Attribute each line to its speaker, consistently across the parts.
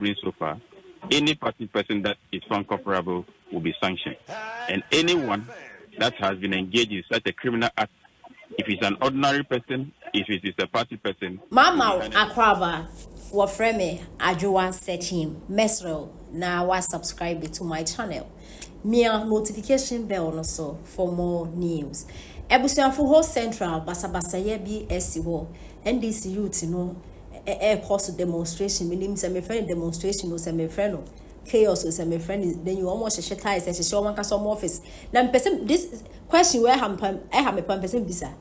Speaker 1: gathering so far, any party person that is found culpable will be sanctioned. And anyone that has been engaged in such a criminal act, if it's an ordinary person, if it is a party person.
Speaker 2: Mama Akwaba, what frame Ajuan set him, Mesro, now was subscribe to my channel. Mere notification bell also for more news. Ebusian for whole central, Basabasa BSC NDC youth, air course demonstration, meaning semi-friend demonstration or semi-friend. Chaos or semi-friend, then you almost share ties as a show one custom office. Now, this question where I have a person visa.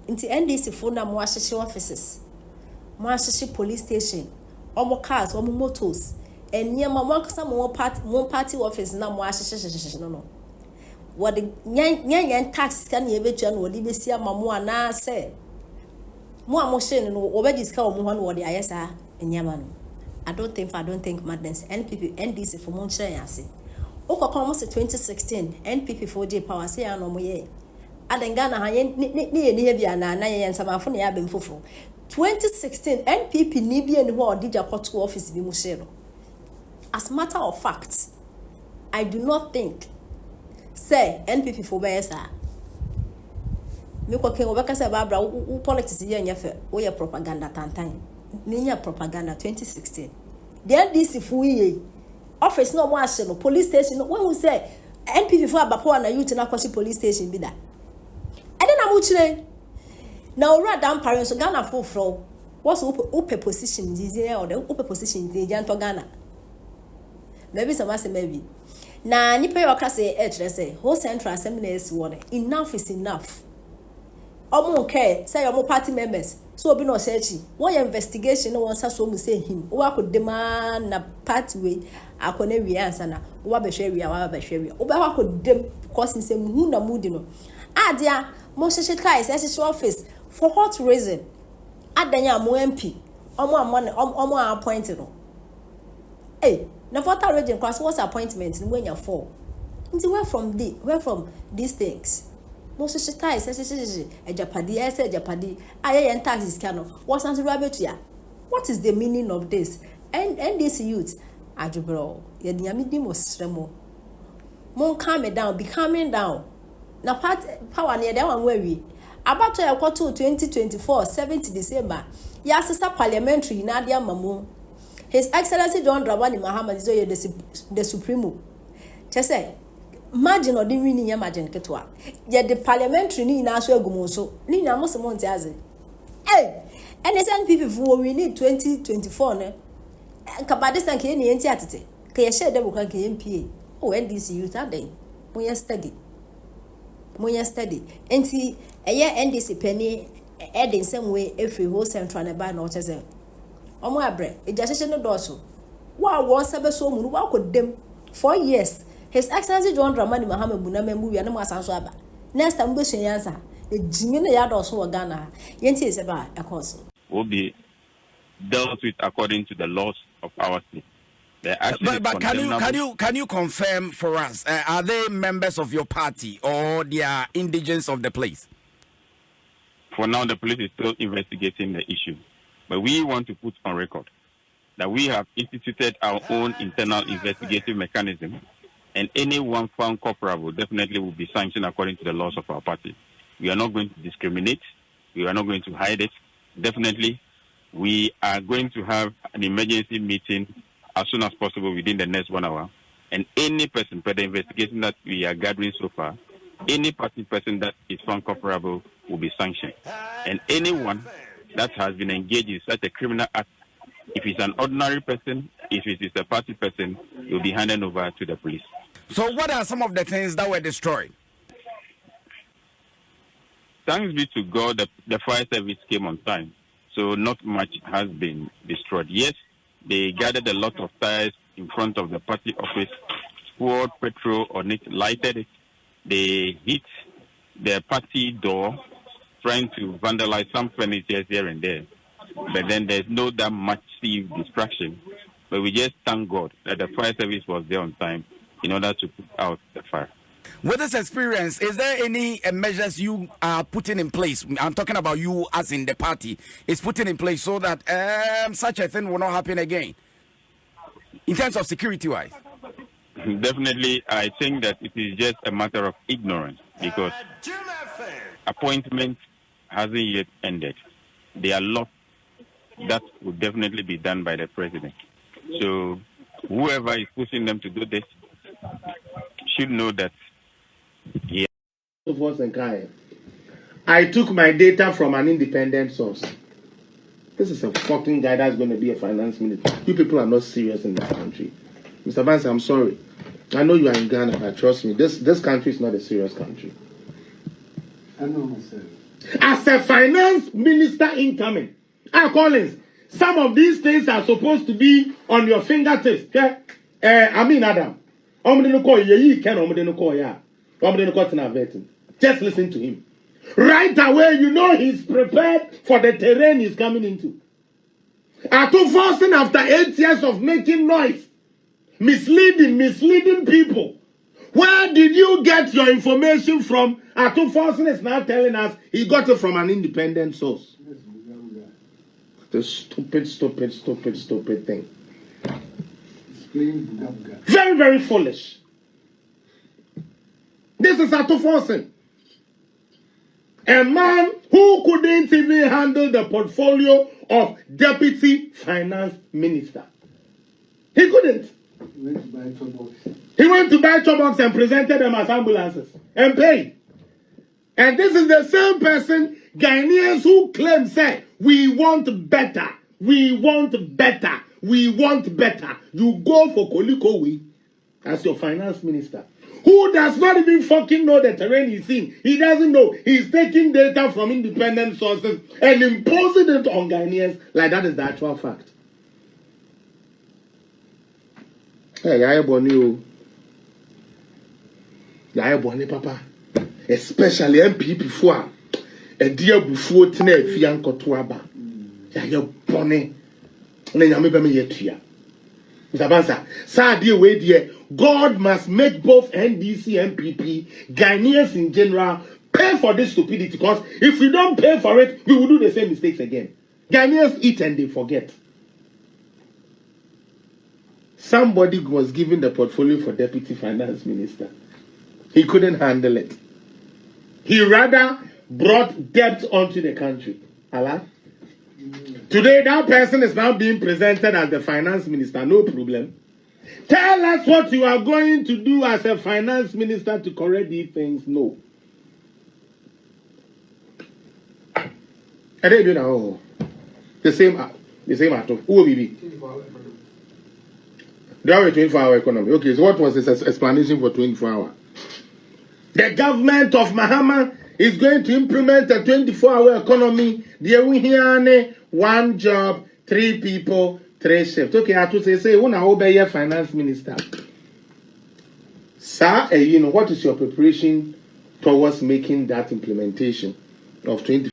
Speaker 2: Into NDC phone na mwashishi offices, mwashishi police station, omo cars, omo motors, and near my one party office na mwashishi no. What the yan tax can you ever turn or leave see a mamma na say? More motion no over this car or what the ISA in Yaman. I don't think madness. NDC for Moncha Yasi. Oko almost 2016, NPP 4J power say no more. Adengana ni bia na yen samafo na ya bemfofo 2016 NPP ni bia ni ho did court office bi mu share. As matter of fact, I do not think say NPP for besa me ko ken obeka say babra politics ye nya fe wo ye propaganda tantan ni nya propaganda 2016 the NDC fu ye office no mo ahye no police station no when we say NPP for abapo na youth na kwashi police station bi da now rather parents so Ghana full flow what's up position easy or the up position the janto Ghana maybe some say maybe na nipa your class say whole central assembly is one enough is enough omo care say your party members so obi no search one investigation no one so mu say him wo akodema na party way akone wi answer na wo ba hwe wi wa ba hwe wi wo ba akodem because say mu na mu di no adia most ties SS office for what reason? Adanya mo MP omo appointed no. Hey, na for that region class what's appointment when you're for. Where from these things? Most ties SS Japadi aye taxes cano. What's anti rabbit ya? What is the meaning of this? And this youth ajubro ye nyamidi mo sremo. Mon calm down, be calming down. Na power near that one where we about to 2024 7th December yasisa parliamentary na dia mamu His Excellency John Dramani Mahama is the supremo say imagine or didn't win imagine ketwa yet the parliamentary ni na so agumo so ni na mo se monte aze NSNP for we need 2024 ne kabade san ke ni enti atete ke ye share dem kan ke MPA NDC youth aden mo study enti NDC penny in some way every whole central and by not as a omo abre ejasheshe no doso wa won sebe so mu wa kodem 4 years His Excellency John Dramani Mahama Buname mu ya na masanso aba next time be shen answer e jinye na ya doso wo Ghana yenti ese ba ekoso
Speaker 1: will be dealt with according to the laws of our state.
Speaker 3: But can you confirm for us? Are they members of your party or they are indigents of the place?
Speaker 1: For now, the police is still investigating the issue, but we want to put on record that we have instituted our own internal investigative mechanism, and anyone found culpable definitely will be sanctioned according to the laws of our party. We are not going to discriminate. We are not going to hide it. Definitely, we are going to have an emergency meeting as soon as possible within the next 1 hour. And any person, per the investigation that we are gathering so far, any party person that is found culpable will be sanctioned. And anyone that has been engaged in such a criminal act, if it's an ordinary person, if it is a party person, it will be handed over to the police.
Speaker 3: So what are some of the things that were destroyed?
Speaker 1: Thanks be to God, the fire service came on time. So not much has been destroyed. Yes, they gathered a lot of tires in front of the party office, poured petrol on it, lighted it. They hit the party door, trying to vandalize some furniture here and there. But then there's no that massive distraction. But we just thank God that the fire service was there on time in order to put out the fire.
Speaker 3: With this experience, is there any measures you are putting in place? I'm talking about you as in the party is putting in place so that such a thing will not happen again. in terms of security-wise?
Speaker 1: Definitely, I think that it is just a matter of ignorance because appointment hasn't yet ended. There are lots that would definitely be done by the president. So whoever is pushing them to do this should know that he.
Speaker 4: I took my data from an independent source. This is a fucking guy that's going to be a finance minister. You people are not serious in this country. Mr. Vance, I'm sorry. I know you are in Ghana, but trust me, this country is not a serious country.
Speaker 5: I know myself.
Speaker 4: As a finance minister incoming, Collins, some of these things are supposed to be on your fingertips. Okay? Adam. Just listen to him. Right away, you know he's prepared for the terrain he's coming into. After 8 years of making noise, misleading people. Where did you get your information from? Forson is now telling us he got it from an independent source. The stupid thing. Very, very foolish. This is Forson. A man who couldn't even handle the portfolio of deputy finance minister. He couldn't. He went to buy chobox and presented them as ambulances and paid. And this is the same person, Ghanaians who claim, say, we want better, we want better, we want better. You go for Kolikowi as your finance minister, who does not even fucking know the terrain he's in. He doesn't know. He's taking data from independent sources and imposing it on Ghanaians like that is the actual fact. Hey, I boni papa. Especially MP before a dear before tene fian kotoaba. Ya boni. Na nyame be me yetua. Zabansa, sa dear way dear, God must make both NDC and PP, Ghanaians in general, pay for this stupidity, because if we don't pay for it, we will do the same mistakes again. Ghanaians eat and they forget. Somebody was given the portfolio for deputy finance minister. He couldn't handle it. He rather brought debt onto the country. Allah? Today, that person is now being presented as the finance minister. No problem. Tell us what you are going to do as a finance minister to correct these things. No. And then, the same atom. Who will be? They have a 24-hour economy. Okay, so what was his explanation for 24-hour? The government of Mahama is going to implement a 24-hour economy. There we hear one job, 3 people, 3 shifts. Okay, I have to say, when I obey your finance minister, sir, what is your preparation towards making that implementation of 24?